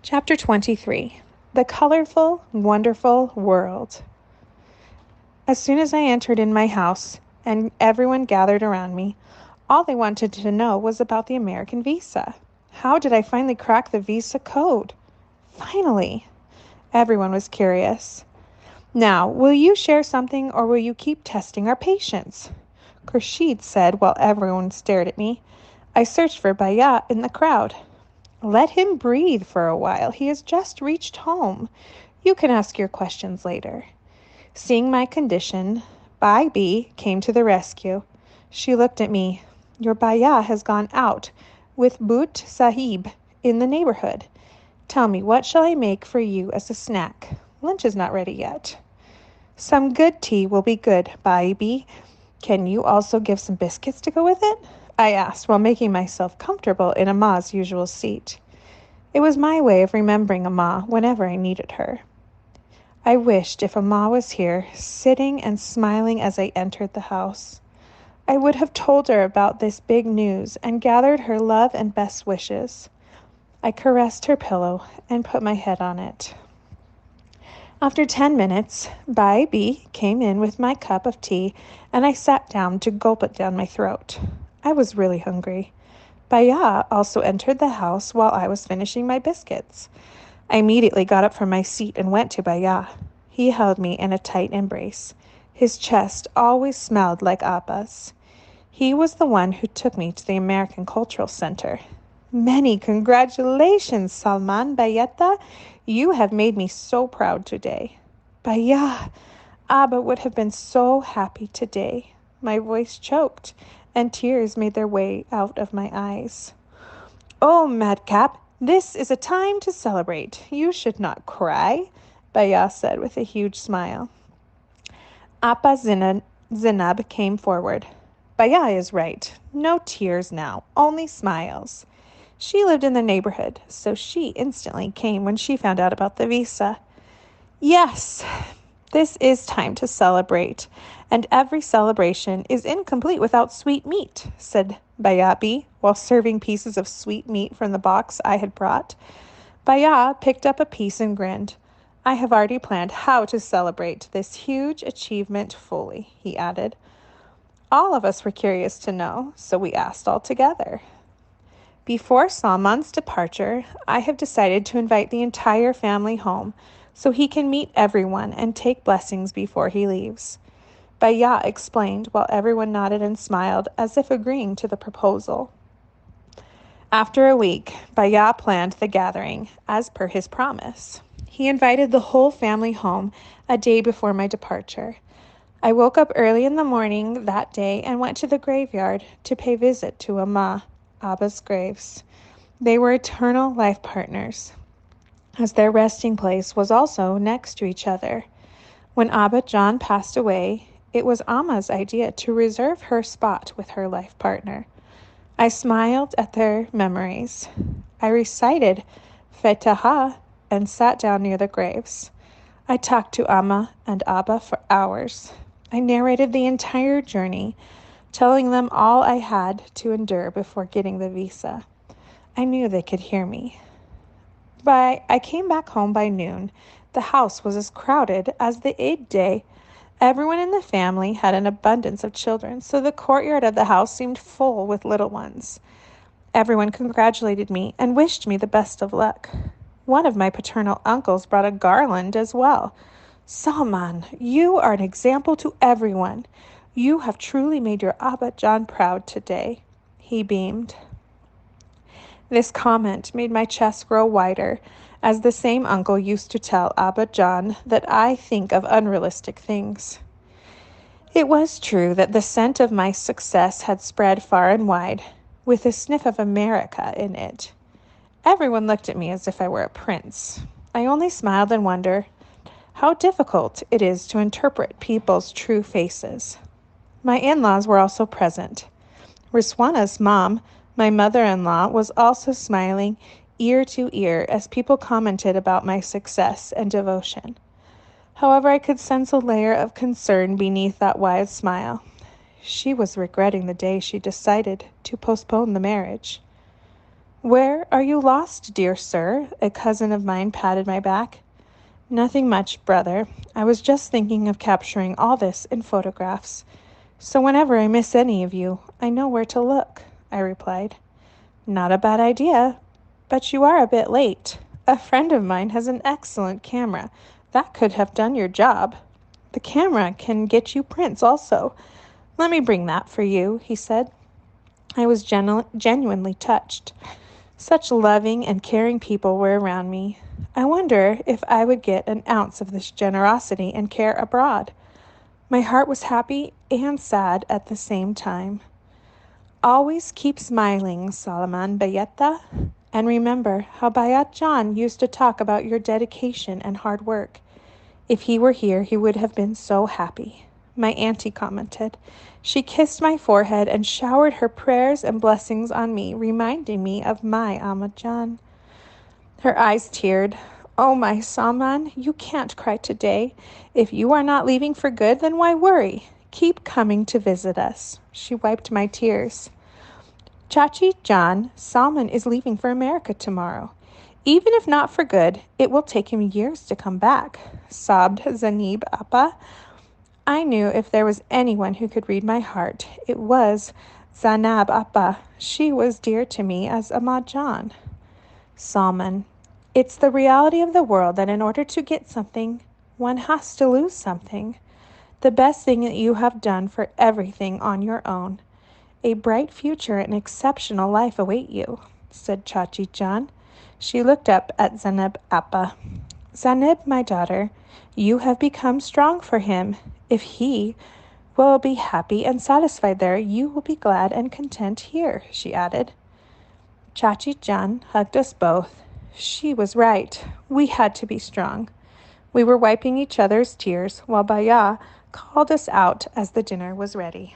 Chapter 23. The Colorful, Wonderful World. As soon as I entered in my house and everyone gathered around me, all they wanted to know was about the American visa. How did I finally crack the visa code? Finally! Everyone was curious. Now, will you share something or will you keep testing our patience? Khurshid said while everyone stared at me. I searched for Baya in the crowd. Let him breathe for a while. He has just reached home. You can ask your questions later. Seeing my condition, Baibi came to the rescue. She looked at me. Your Baya has gone out with Boot Sahib in the neighborhood. Tell me, what shall I make for you as a snack? Lunch is not ready yet. Some good tea will be good, Baibi. Can you also give some biscuits to go with it? I asked while making myself comfortable in Amma's usual seat. It was my way of remembering Amma whenever I needed her. I wished if Amma was here, sitting and smiling as I entered the house. I would have told her about this big news and gathered her love and best wishes. I caressed her pillow and put my head on it. After 10 minutes, Baibi came in with my cup of tea and I sat down to gulp it down my throat. I was really hungry. Baya also entered the house while I was finishing my biscuits. I immediately got up from my seat and went to Baya. He held me in a tight embrace. His chest always smelled like Abba's. He was the one who took me to the American Cultural Center. Many congratulations, Salman Bayeta. You have made me so proud today. Baya, Abba would have been so happy today. My voice choked, and tears made their way out of my eyes. Oh, madcap, this is a time to celebrate. You should not cry, Baya said with a huge smile. Appa Zinab came forward. Baya is right. No tears now, only smiles. She lived in the neighborhood, so she instantly came when she found out about the visa. Yes, this is time to celebrate, and every celebration is incomplete without sweet meat, said Bayabi, while serving pieces of sweet meat from the box I had brought. Baya picked up a piece and grinned. I have already planned how to celebrate this huge achievement fully, he added. All of us were curious to know, so we asked all together. Before Salman's departure, I have decided to invite the entire family home so he can meet everyone and take blessings before he leaves. Baya explained while everyone nodded and smiled as if agreeing to the proposal. After a week, Baya planned the gathering as per his promise. He invited the whole family home a day before my departure. I woke up early in the morning that day and went to the graveyard to pay visit to Amma, Abba's graves. They were eternal life partners, as their resting place was also next to each other. When Abba John passed away, it was Amma's idea to reserve her spot with her life partner. I smiled at their memories. I recited Fatiha and sat down near the graves. I talked to Amma and Abba for hours. I narrated the entire journey, telling them all I had to endure before getting the visa. I knew they could hear me. I came back home by noon. The house was as crowded as the Eid day. Everyone in the family had an abundance of children, so the courtyard of the house seemed full with little ones. Everyone congratulated me and wished me the best of luck. One of my paternal uncles brought a garland as well. Salman, you are an example to everyone. You have truly made your Abba John proud today. He beamed. This comment made my chest grow wider, as the same uncle used to tell Abba John that I think of unrealistic things. It was true that the scent of my success had spread far and wide, with a sniff of America in it. Everyone looked at me as if I were a prince. I only smiled and wondered how difficult it is to interpret people's true faces. My in-laws were also present. Riswana's mom, my mother-in-law, was also smiling ear to ear as people commented about my success and devotion. However, I could sense a layer of concern beneath that wide smile. She was regretting the day she decided to postpone the marriage. "Where are you lost, dear sir?" a cousin of mine patted my back. "Nothing much, brother. I was just thinking of capturing all this in photographs. So whenever I miss any of you, I know where to look," I replied. "Not a bad idea, but you are a bit late. A friend of mine has an excellent camera. That could have done your job. The camera can get you prints also. Let me bring that for you," he said. I was genuinely touched. Such loving and caring people were around me. I wonder if I would get an ounce of this generosity and care abroad. My heart was happy and sad at the same time. Always keep smiling, Salman Bayetta, and remember how Bayat John used to talk about your dedication and hard work. If he were here, he would have been so happy. My auntie commented. She kissed my forehead and showered her prayers and blessings on me, reminding me of my Ahmad John. Her eyes teared. "Oh, my Salman, you can't cry today. If you are not leaving for good, then why worry? Keep coming to visit us." She wiped my tears. "Chachi John, Salman is leaving for America tomorrow. Even if not for good, it will take him years to come back," sobbed Zanib Appa. I knew if there was anyone who could read my heart, it was Zanab Appa. She was dear to me as Ahmad John. Salman, it's the reality of the world that in order to get something, one has to lose something. The best thing that you have done for everything on your own. A bright future and exceptional life await you," said Chachi John. She looked up at Zanab Appa. "Zanib, my daughter, you have become strong for him. If he will be happy and satisfied there, you will be glad and content here," she added. Chachi John hugged us both. She was right. We had to be strong. We were wiping each other's tears while Baya called us out as the dinner was ready.